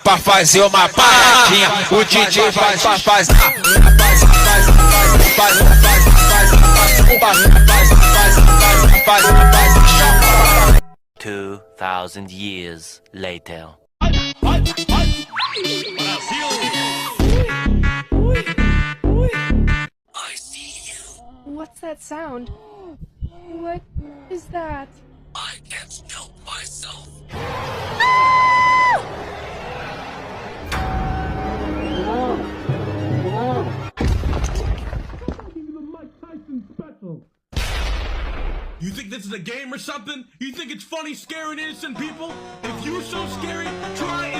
Pra fazer uma paradinha, o DJ faz 2,000 years later. What's that sound? What is that? I can't help myself. You think this is a game or something? You think it's funny scaring innocent people? If you're so scary, try